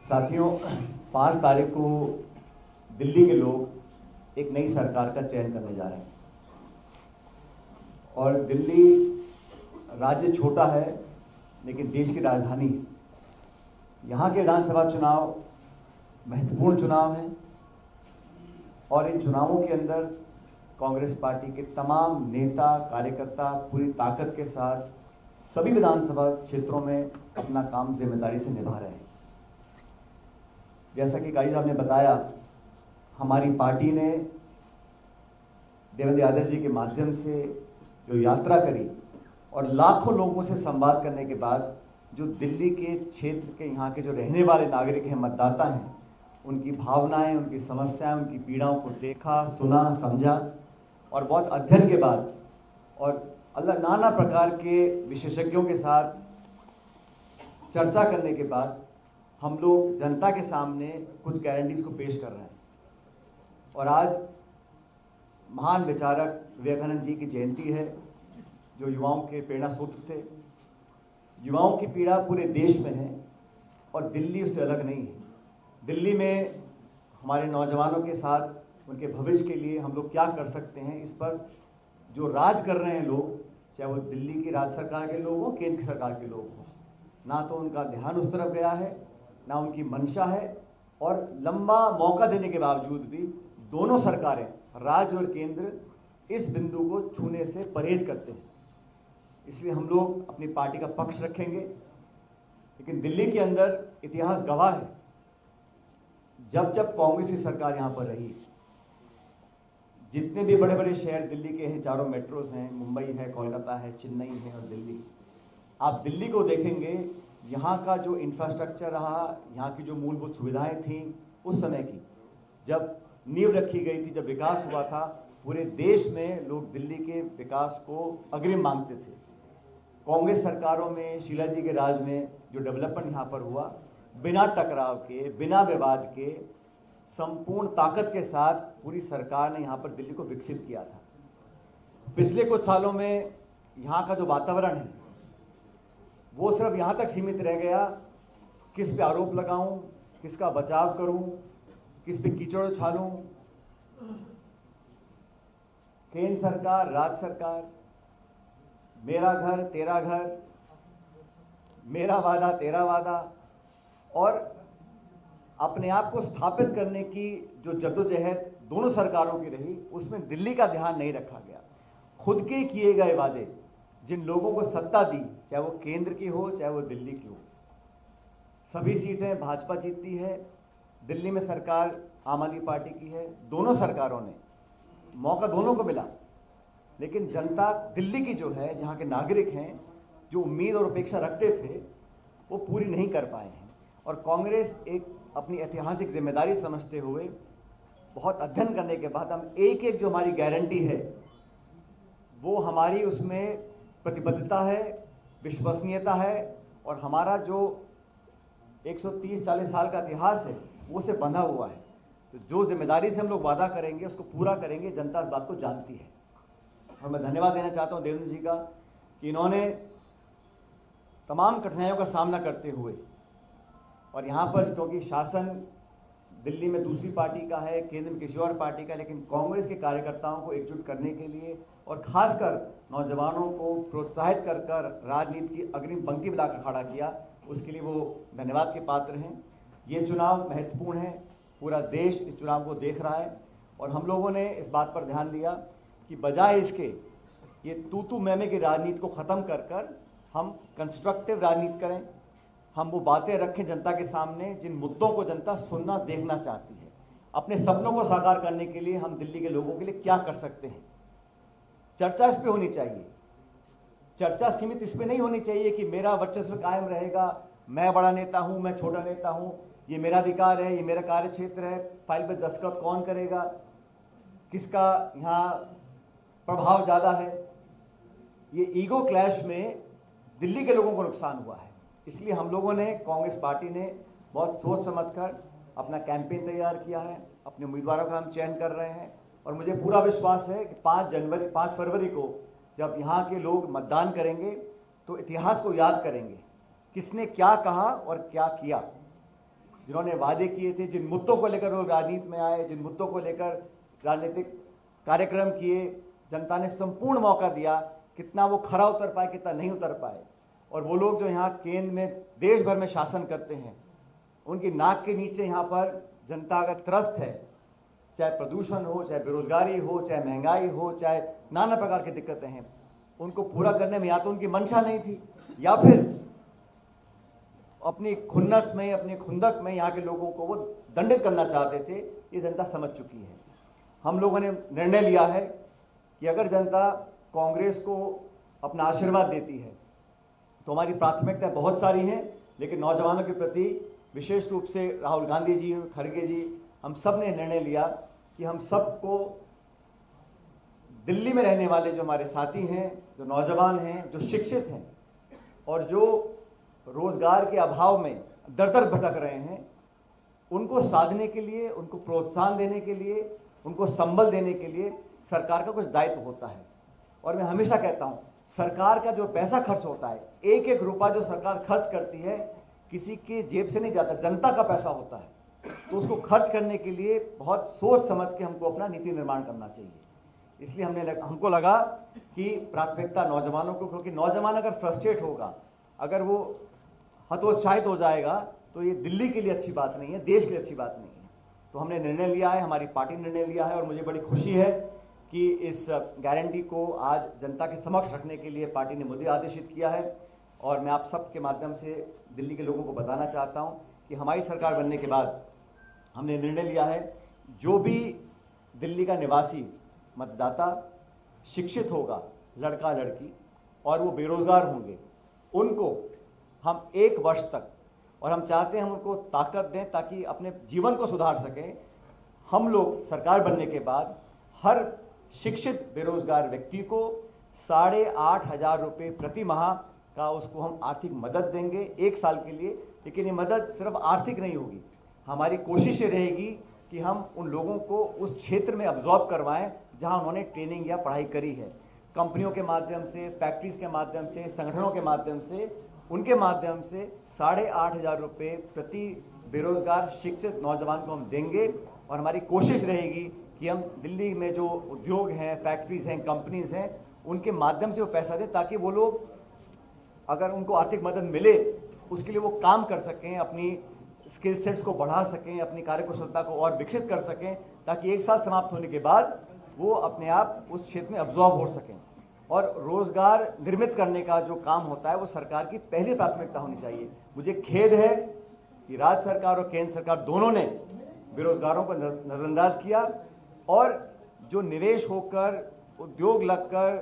साथियों, 5 तारीख को दिल्ली के लोग एक नई सरकार का चयन करने जा रहे हैं और दिल्ली राज्य छोटा है लेकिन देश की राजधानी है। यहाँ के विधानसभा चुनाव महत्वपूर्ण चुनाव हैं और इन चुनावों के अंदर कांग्रेस पार्टी के तमाम नेता कार्यकर्ता पूरी ताकत के साथ सभी विधानसभा क्षेत्रों में अपना काम जिम्मेदारी से निभा रहे हैं। जैसा कि काजी साहब ने बताया, हमारी पार्टी ने देवेंद्र यादव जी के माध्यम से जो यात्रा करी और लाखों लोगों से संवाद करने के बाद जो दिल्ली के क्षेत्र के यहाँ के जो रहने वाले नागरिक हैं, मतदाता हैं, उनकी भावनाएं, उनकी समस्याएं, उनकी पीड़ाओं को देखा, सुना, समझा और बहुत अध्ययन के बाद और नाना प्रकार के विशेषज्ञों के साथ चर्चा करने के बाद हम लोग जनता के सामने कुछ गारंटीज को पेश कर रहे हैं। और आज महान विचारक विवेकानंद जी की जयंती है, जो युवाओं के प्रेरणा सूत्र थे। युवाओं की पीड़ा पूरे देश में है और दिल्ली उससे अलग नहीं है। दिल्ली में हमारे नौजवानों के साथ उनके भविष्य के लिए हम लोग क्या कर सकते हैं, इस पर जो राज कर रहे हैं लोग, चाहे वो दिल्ली की राज्य सरकार के लोग हों, केंद्र की सरकार के लोग हों, ना तो उनका ध्यान उस तरफ गया है, ना उनकी मंशा है। और लंबा मौका देने के बावजूद भी दोनों सरकारें, राज्य और केंद्र, इस बिंदु को छूने से परहेज करते हैं। इसलिए हम लोग अपनी पार्टी का पक्ष रखेंगे। लेकिन दिल्ली के अंदर इतिहास गवाह है, जब जब कांग्रेस की सरकार यहाँ पर रही, जितने भी बड़े बड़े शहर दिल्ली के हैं, चारों मेट्रोज हैं, मुंबई है, कोलकाता है, चेन्नई है और दिल्ली, आप दिल्ली को देखेंगे, यहाँ का जो इंफ्रास्ट्रक्चर रहा, यहाँ की जो मूलभूत सुविधाएं थीं उस समय की, जब नींव रखी गई थी, जब विकास हुआ था, पूरे देश में लोग दिल्ली के विकास को अग्रिम मांगते थे। कांग्रेस सरकारों में, शीला जी के राज में जो डेवलपमेंट यहाँ पर हुआ, बिना टकराव के, बिना विवाद के, संपूर्ण ताकत के साथ पूरी सरकार ने यहाँ पर दिल्ली को विकसित किया था। पिछले कुछ सालों में यहाँ का जो वातावरण है वो सिर्फ यहाँ तक सीमित रह गया, किस पे आरोप लगाऊं, किसका बचाव करूं, किस पे कीचड़ उछालूं। केंद्र सरकार, राज्य सरकार, मेरा घर तेरा घर, मेरा वादा तेरा वादा, और अपने आप को स्थापित करने की जो जद्दोजहद दोनों सरकारों की रही, उसमें दिल्ली का ध्यान नहीं रखा गया। खुद के किए गए वादे, जिन लोगों को सत्ता दी, चाहे वो केंद्र की हो चाहे वो दिल्ली की हो, सभी सीटें भाजपा जीतती है। दिल्ली में सरकार आम आदमी पार्टी की है। दोनों सरकारों ने मौका दोनों को मिला, लेकिन जनता दिल्ली की जो है, जहाँ के नागरिक हैं, जो उम्मीद और अपेक्षा रखते थे, वो पूरी नहीं कर पाए हैं। और कांग्रेस एक अपनी ऐतिहासिक जिम्मेदारी समझते हुए बहुत अध्ययन करने के बाद हम एक एक जो हमारी गारंटी है, वो हमारी उसमें प्रतिबद्धता है, विश्वसनीयता है और हमारा जो 130-40 साल का इतिहास है वो से बंधा हुआ है। तो जो जिम्मेदारी से हम लोग वादा करेंगे उसको पूरा करेंगे। जनता इस बात को जानती है। और मैं धन्यवाद देना चाहता हूँ देवेंद्र जी का कि इन्होंने तमाम कठिनाइयों का सामना करते हुए, और यहाँ पर क्योंकि शासन दिल्ली में दूसरी पार्टी का है, केंद्र में किसी और पार्टी का, लेकिन कांग्रेस के कार्यकर्ताओं को एकजुट करने के लिए और खासकर नौजवानों को प्रोत्साहित कर कर राजनीति की अग्रिम पंक्ति में लाकर खड़ा किया, उसके लिए वो धन्यवाद के पात्र हैं। ये चुनाव महत्वपूर्ण है, पूरा देश इस चुनाव को देख रहा है और हम लोगों ने इस बात पर ध्यान दिया कि बजाय इसके ये तू मैं की राजनीति को ख़त्म कर कर हम कंस्ट्रक्टिव राजनीति करें, हम वो बातें रखें जनता के सामने जिन मुद्दों को जनता सुनना देखना चाहती है। अपने सपनों को साकार करने के लिए हम दिल्ली के लोगों के लिए क्या कर सकते हैं, चर्चा इस पे होनी चाहिए। चर्चा सीमित इस पे नहीं होनी चाहिए कि मेरा वर्चस्व कायम रहेगा, मैं बड़ा नेता हूं, मैं छोटा नेता हूं, ये मेरा अधिकार है, ये मेरा कार्य क्षेत्र है, फाइल पे दस्तखत कौन करेगा, किसका यहाँ प्रभाव ज़्यादा है। ये ईगो क्लैश में दिल्ली के लोगों को नुकसान हुआ है। इसलिए हम लोगों ने, कांग्रेस पार्टी ने बहुत सोच समझकर अपना कैंपेन तैयार किया है, अपने उम्मीदवारों का हम चयन कर रहे हैं और मुझे पूरा विश्वास है कि 5 फरवरी को जब यहाँ के लोग मतदान करेंगे तो इतिहास को याद करेंगे, किसने क्या कहा और क्या किया। जिन्होंने वादे किए थे, जिन मुद्दों को लेकर वो राजनीति में आए, जिन मुद्दों को लेकर राजनीतिक कार्यक्रम किए, जनता ने संपूर्ण मौका दिया। कितना वो खरा उतर पाए, कितना नहीं उतर पाए। और वो लोग जो यहाँ केंद्र में देश भर में शासन करते हैं, उनकी नाक के नीचे यहाँ पर जनता अगर त्रस्त है, चाहे प्रदूषण हो, चाहे बेरोजगारी हो, चाहे महंगाई हो, चाहे नाना प्रकार की दिक्कतें हैं, उनको पूरा करने में या तो उनकी मंशा नहीं थी या फिर अपनी खुन्नस में, अपनी खुंदक में यहाँ के लोगों को वो दंडित करना चाहते थे। ये जनता समझ चुकी है। हम लोगों ने निर्णय लिया है कि अगर जनता कांग्रेस को अपना आशीर्वाद देती है तो हमारी प्राथमिकता बहुत सारी हैं, लेकिन नौजवानों के प्रति विशेष रूप से राहुल गांधी जी, खड़गे जी, हम सब ने निर्णय लिया कि हम सबको दिल्ली में रहने वाले जो हमारे साथी हैं, जो नौजवान हैं, जो शिक्षित हैं और जो रोजगार के अभाव में दर दर भटक रहे हैं, उनको साधने के लिए, उनको प्रोत्साहन देने के लिए, उनको संबल देने के लिए सरकार का कुछ दायित्व होता है। और मैं हमेशा कहता हूं, सरकार का जो पैसा खर्च होता है, एक एक रुपया जो सरकार खर्च करती है, किसी के जेब से नहीं जाता, जनता का पैसा होता है। तो उसको खर्च करने के लिए बहुत सोच समझ के हमको अपना नीति निर्माण करना चाहिए। इसलिए हमको लगा कि प्राथमिकता नौजवानों को, क्योंकि नौजवान अगर फ्रस्ट्रेट होगा, अगर वो हतोत्साहित हो जाएगा, तो ये दिल्ली के लिए अच्छी बात नहीं है, देश के लिए अच्छी बात नहीं है। तो हमने निर्णय लिया है, हमारी पार्टी ने निर्णय लिया है और मुझे बड़ी खुशी है कि इस गारंटी को आज जनता के समक्ष रखने के लिए पार्टी ने मुझे आदेशित किया है। और मैं आप सब के माध्यम से दिल्ली के लोगों को बताना चाहता हूं कि हमारी सरकार बनने के बाद हमने निर्णय लिया है, जो भी दिल्ली का निवासी मतदाता शिक्षित होगा, लड़का लड़की, और वो बेरोजगार होंगे, उनको हम 1 वर्ष तक, और हम चाहते हैं हम उनको ताकत दें ताकि अपने जीवन को सुधार सकें। हम लोग सरकार बनने के बाद हर शिक्षित बेरोजगार व्यक्ति को 8,500 रुपये प्रति माह का उसको हम आर्थिक मदद देंगे 1 साल के लिए। लेकिन ये मदद सिर्फ आर्थिक नहीं होगी, हमारी कोशिश ये रहेगी कि हम उन लोगों को उस क्षेत्र में अब्जॉर्ब करवाएं जहां उन्होंने ट्रेनिंग या पढ़ाई करी है। कंपनियों के माध्यम से, फैक्ट्रीज के माध्यम से, संगठनों के माध्यम से, उनके माध्यम से 8,500 रुपये प्रति बेरोजगार शिक्षित नौजवान को हम देंगे। और हमारी कोशिश रहेगी कि हम दिल्ली में जो उद्योग हैं, फैक्ट्रीज हैं, कंपनीज हैं, उनके माध्यम से वो पैसा दें ताकि वो लोग, अगर उनको आर्थिक मदद मिले, उसके लिए वो काम कर सकें, अपनी स्किल सेट्स को बढ़ा सकें, अपनी कार्यकुशलता को और विकसित कर सकें, ताकि 1 साल समाप्त होने के बाद वो अपने आप उस क्षेत्र में अब्जॉर्ब हो सकें। और रोजगार निर्मित करने का जो काम होता है वो सरकार की पहली प्राथमिकता होनी चाहिए। मुझे खेद है कि राज्य सरकार और केंद्र सरकार दोनों ने बेरोजगारों को नजरअंदाज किया, और जो निवेश होकर, उद्योग लगकर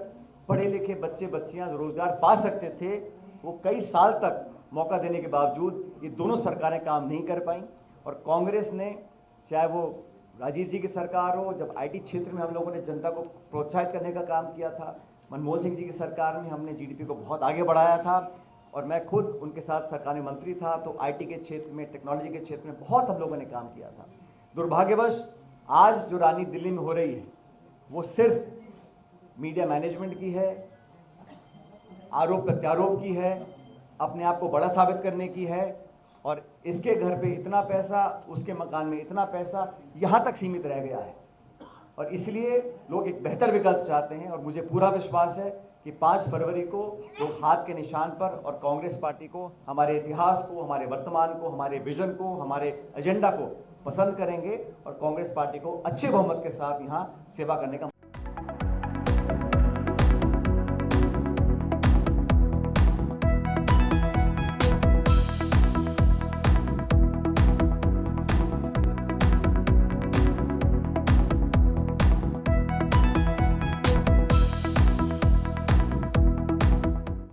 पढ़े लिखे बच्चे बच्चियां रोजगार पा सकते थे, वो कई साल तक मौका देने के बावजूद ये दोनों सरकारें काम नहीं कर पाई। और कांग्रेस ने, चाहे वो राजीव जी की सरकार हो, जब आईटी क्षेत्र में हम लोगों ने जनता को प्रोत्साहित करने का काम किया था, मनमोहन सिंह जी की सरकार में हमने जीडीपी को बहुत आगे बढ़ाया था, और मैं खुद उनके साथ सरकार में मंत्री था, तो आईटी के क्षेत्र में, टेक्नोलॉजी के क्षेत्र में बहुत हम लोगों ने काम किया था। दुर्भाग्यवश आज जो राजनीति दिल्ली में हो रही है वो सिर्फ मीडिया मैनेजमेंट की है, आरोप प्रत्यारोप की है, अपने आप को बड़ा साबित करने की है, और इसके घर पे इतना पैसा, उसके मकान में इतना पैसा, यहाँ तक सीमित रह गया है। और इसलिए लोग एक बेहतर विकल्प चाहते हैं। और मुझे पूरा विश्वास है कि 5 फरवरी को लोग हाथ के निशान पर और कांग्रेस पार्टी को, हमारे इतिहास को, हमारे वर्तमान को, हमारे विजन को, हमारे एजेंडा को पसंद करेंगे और कांग्रेस पार्टी को अच्छे बहुमत के साथ यहाँ सेवा करने का